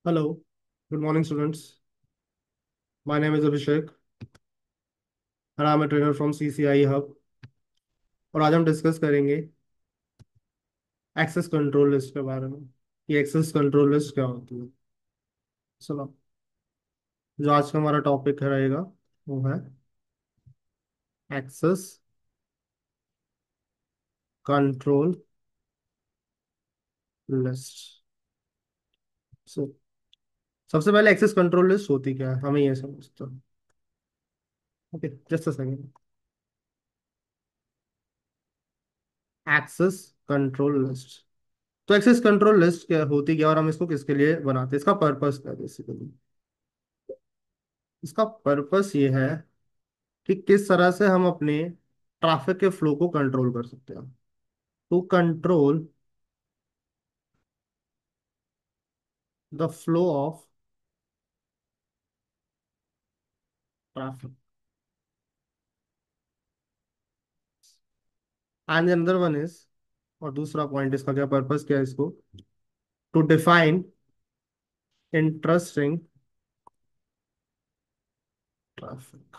Hello, good morning, students. My name is Abhishek and I'm a trainer from CCI Hub. और आज हम discuss करेंगे access control list के बारे में। ये एक्सेस कंट्रोल लिस्ट क्या होती है? सुनो, जो आज का हमारा टॉपिक रहेगा वो है एक्सेस कंट्रोल लिस्ट। सो सबसे पहले एक्सेस कंट्रोल लिस्ट होती क्या है, हमें ये समझते हैं। Okay, just a second. Access control list, तो एक्सेस कंट्रोल लिस्ट क्या होती क्या और हम इसको किसके लिए बनाते हैं, इसका पर्पस क्या है बेसिकली? इसका पर्पस ये है कि किस तरह से हम अपने ट्रैफिक के फ्लो को कंट्रोल कर सकते हैं। To control the flow of traffic and another one is, और दूसरा पॉइंट इसका क्या पर्पस क्या है इसको, to define interesting traffic.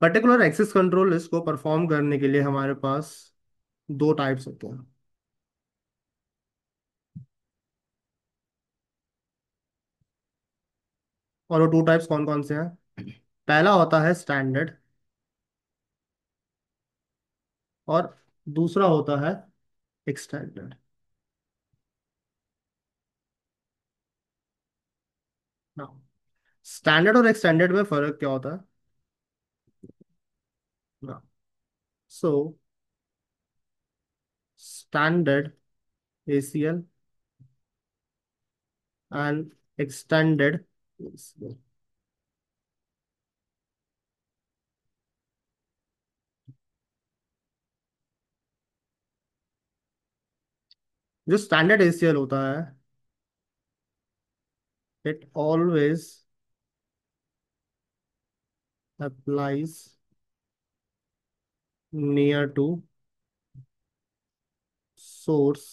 Particular access control list को परफॉर्म करने के लिए हमारे पास दो टाइप्स होते हैं। और वो टू टाइप्स कौन कौन से हैं? पहला होता है स्टैंडर्ड और दूसरा होता है एक्सटेंडेड। स्टैंडर्ड और एक्सटेंडेड में फर्क क्या होता है? So standard ACL and extended ACL। जो स्टैंडर्ड ACL होता है, it always applies near to source,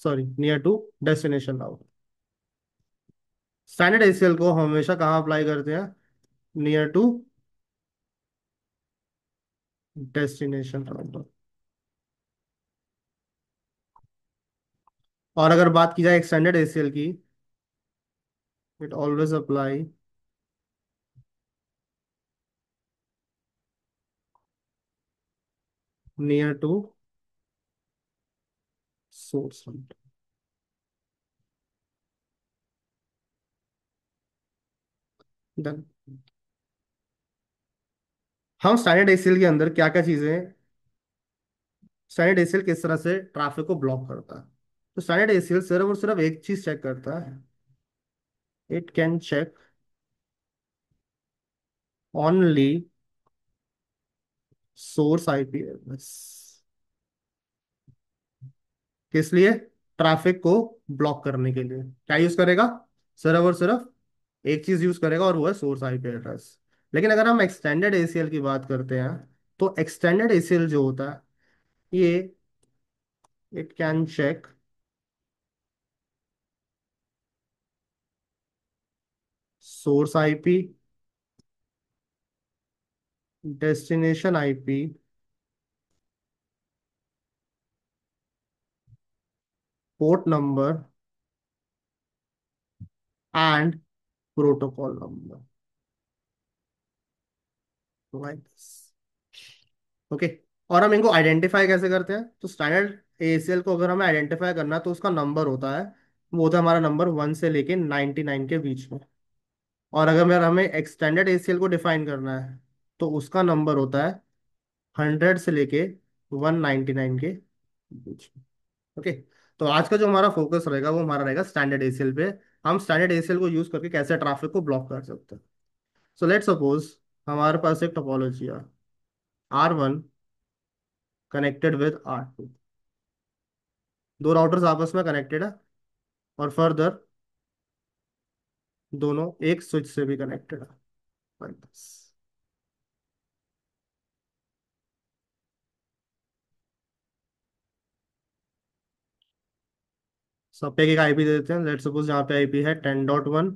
sorry, near to destination route। Standard ACL को हम हमेशा कहाँ अप्लाई करते हैं? Near to destination route. और अगर बात की जाए एक्सटेंडेड ACL की, it always apply near to source route. Then हम स्टैंडर्ड ACL के अंदर क्या क्या चीजें, स्टैंडर्ड ACL किस तरह से ट्रैफिक को ब्लॉक करता है? तो स्टैंडर्ड ACL सिर्फ और सिर्फ एक चीज चेक करता है, it can check only source IP address. किस लिए? ट्रैफिक को ब्लॉक करने के लिए क्या यूज करेगा? सिर्फ और सिर्फ एक चीज यूज करेगा और वो है सोर्स IP एड्रेस। लेकिन अगर हम एक्सटेंडेड ACL की बात करते हैं, तो एक्सटेंडेड ACL जो होता है ये, it can check source IP, destination IP, port number and protocol number, like this. Okay, और हम इनको आइडेंटिफाई कैसे करते हैं? तो स्टैंडर्ड ACL को अगर हमें आइडेंटिफाई करना है तो उसका नंबर होता है, वो होता है हमारा नंबर 1 से लेके 99 के बीच में। और अगर हमें एक्सटेंडेड ACL को डिफाइन करना है तो उसका नंबर होता है 100 से लेके 199 के बीच में। ओके, तो आज का जो हमारा फोकस रहेगा वो हमारा रहेगा स्टैंडर्ड ACL पे। हम स्टैंडर्ड ACL को यूज करके कैसे ट्रैफिक को ब्लॉक कर सकते हैं। सो लेट सपोज हमारे पास एक टोपोलॉजी है, R1 कनेक्टेड विद R2। दो राउटर्स आपस में कनेक्टेड है और फर्दर दोनों एक स्विच से भी कनेक्टेड है, like this। सब पे एक आईपी दे देते हैं। लेट सपोज यहाँ पे आईपी है 10.1,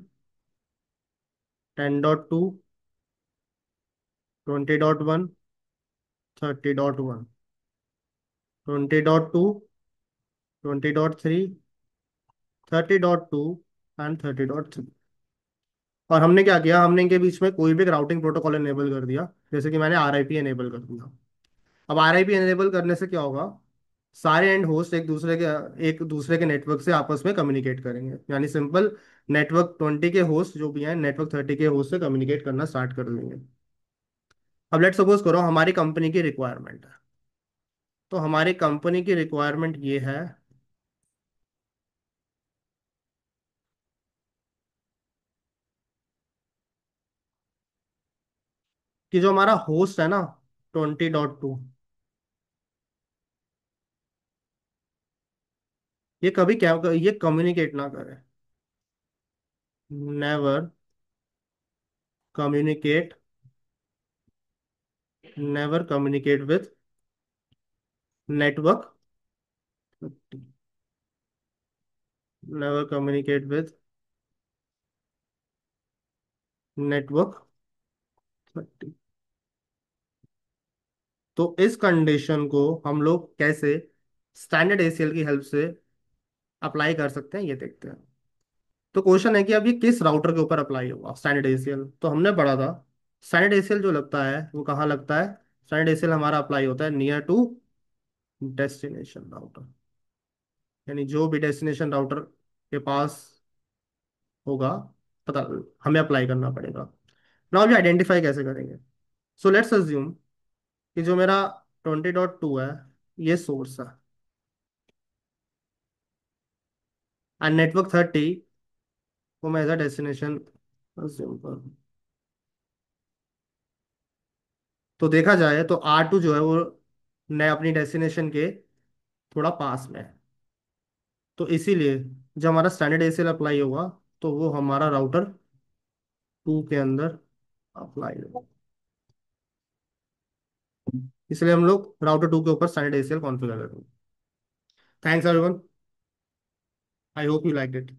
10.2, 20.1, 30.1, 20.2, 20.3, 30.2 एंड 30.3। और हमने क्या किया, हमने इनके बीच में कोई भी राउटिंग प्रोटोकॉल एनेबल कर दिया, जैसे कि मैंने आरआईपी एनेबल कर दिया। अब आरआईपी एनेबल करने से क्या होगा, सारे एंड होस्ट एक दूसरे के नेटवर्क से आपस में कम्युनिकेट करेंगे, यानी सिंपल, नेटवर्क 20 के होस्ट जो भी हैं नेटवर्क 30 के होस्ट से कम्युनिकेट करना स्टार्ट कर देंगे। अब लेट सपोज करो हमारी कंपनी की रिक्वायरमेंट है। तो हमारी कंपनी की रिक्वायरमेंट ये है कि जो हमारा होस्ट है ना, 20.2, ये कभी क्या, ये कम्युनिकेट ना करे। Never communicate, never communicate with network, never communicate with network 30। तो इस कंडीशन को हम लोग कैसे स्टैंडर्ड एसीएल की हेल्प से अप्लाई कर सकते हैं, ये देखते हैं। तो क्वेश्चन है कि अब ये किस राउटर के ऊपर अप्लाई होगा स्टैंडर्ड एसीएल। तो हमने पढ़ा था स्टैंडर्ड एसीएल जो लगता है वो कहाँ लगता है। स्टैंडर्ड एसीएल हमारा अप्लाई होता है नियर टू डेस्टिनेशन राउटर, यानी जो भी डेस्टिनेशन राउटर के पास होगा, पता, हमें अप्लाई करना पड़ेगा। नाउ अभी आइडेंटिफाई कैसे करेंगे। सो लेट्स अज्यूम कि जो मेरा 20.2 है ये सोर्स है, एंड नेटवर्क 30 को मैं एज अ डेस्टिनेशन अज्यूम करूँ। तो देखा जाए तो R2 जो है वो नए अपनी डेस्टिनेशन के थोड़ा पास में है। तो इसीलिए जब हमारा स्टैंडर्ड एसीएल अप्लाई होगा तो वो हमारा राउटर 2 के अंदर अप्लाई होगा। इसलिए हम लोग राउटर 2 के ऊपर स्टैंडर्ड एसीएल कॉन्फ़िगर करेंगे। Thanks everyone, I hope you like it.